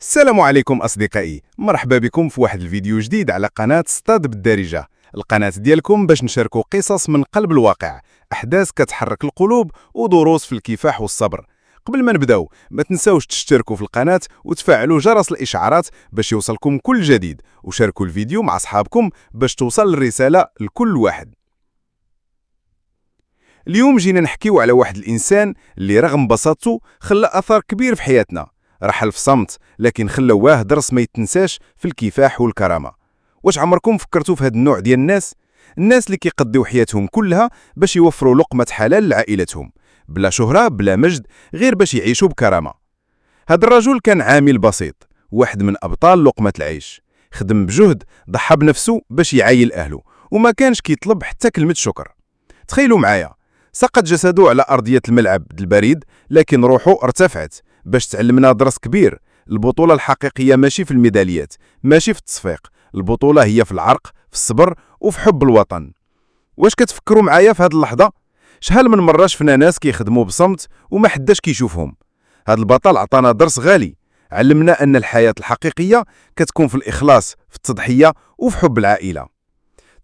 السلام عليكم أصدقائي، مرحبا بكم في واحد الفيديو جديد على قناة صطاد بالدارجة. القناة ديالكم باش نشاركوا قصص من قلب الواقع، أحداث كتحرك القلوب ودروس في الكفاح والصبر. قبل ما نبداو ما تنساوش تشتركوا في القناة وتفعلوا جرس الإشعارات باش يوصلكم كل جديد، وشاركوا الفيديو مع أصحابكم باش توصل الرسالة لكل واحد. اليوم جينا نحكيو على واحد الإنسان اللي رغم بساطته خلى أثر كبير في حياتنا. رحل في صمت لكن خلواه درس ما يتنساش في الكفاح والكرامة. واش عمركم فكرتوا في هذا النوع ديال الناس اللي كيقضيو حياتهم كلها باش يوفروا لقمة حلال لعائلتهم، بلا شهرة بلا مجد، غير باش يعيشوا بكرامة. هذا الرجل كان عامل بسيط، واحد من أبطال لقمة العيش، خدم بجهد، ضحى بنفسه باش يعايل أهله، وما كانش كيطلب حتى كلمة شكر. تخيلوا معايا، سقط جسده على أرضية الملعب البريد، لكن روحه ارتفعت باش تعلمنا درس كبير. البطولة الحقيقية ماشي في الميداليات، ماشي في التصفيق، البطولة هي في العرق، في الصبر وفي حب الوطن. واش كتفكروا معايا في هذه اللحظة؟ شحال من مرة شفنا ناس كيخدموا بصمت وما حداش كيشوفهم. هذا البطل عطانا درس غالي، علمنا أن الحياة الحقيقية كتكون في الإخلاص، في التضحية وفي حب العائلة.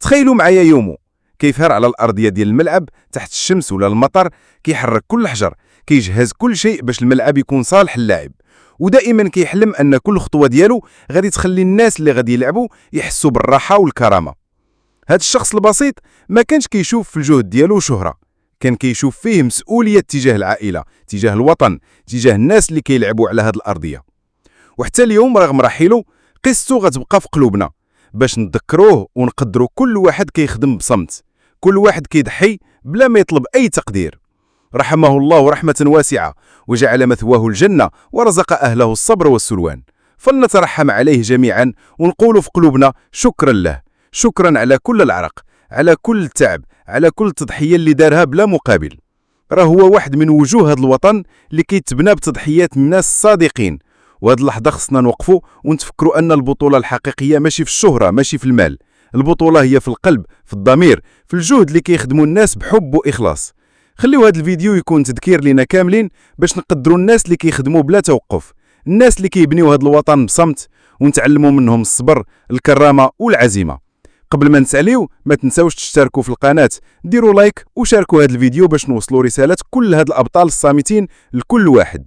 تخيلوا معايا يومه كيفهر على الأرضية ديال الملعب تحت الشمس ولا المطر، كيحرك كل حجر، كيجهز كل شيء باش الملعب يكون صالح للاعب، ودائما كيحلم أن كل خطوة ديالو غادي تخلي الناس اللي غادي يلعبوا يحسوا بالراحة والكرامة. هذا الشخص البسيط ما كانش كيشوف في الجهد ديالو شهرة، كان كيشوف فيه مسؤولية تجاه العائلة، تجاه الوطن، تجاه الناس اللي كيلعبوا على هذه الأرضية. وحتى اليوم رغم رحيله قصته غتبقى في قلوبنا، باش نذكروه ونقدروا كل واحد كيخدم بصمت، كل واحد كيضحي بلا ما يطلب أي تقدير. رحمه الله رحمة واسعة، وجعل مثواه الجنة، ورزق أهله الصبر والسلوان. فلنترحم عليه جميعا ونقول في قلوبنا شكرا له، شكرا على كل العرق، على كل التعب، على كل تضحية اللي دارها بلا مقابل. راه هو واحد من وجوه هذا الوطن اللي كيتبنى بتضحيات من الناس صادقين. وهذه اللحظة خصنا نوقفوا ونتفكروا أن البطولة الحقيقية ماشي في الشهرة، ماشي في المال. البطولة هي في القلب، في الضمير، في الجهد اللي كيخدموا الناس بحب وإخلاص. خليو هذا الفيديو يكون تذكير لنا كاملين باش نقدروا الناس اللي كيخدموا بلا توقف، الناس اللي كيبنيو هذا الوطن بصمت، ونتعلموا منهم الصبر، الكرامة والعزيمة. قبل ما نساليو ما تنساوش تشتركوا في القناة، ديروا لايك وشاركوا هذا الفيديو باش نوصلوا رسالة كل هاد الأبطال الصامتين لكل واحد.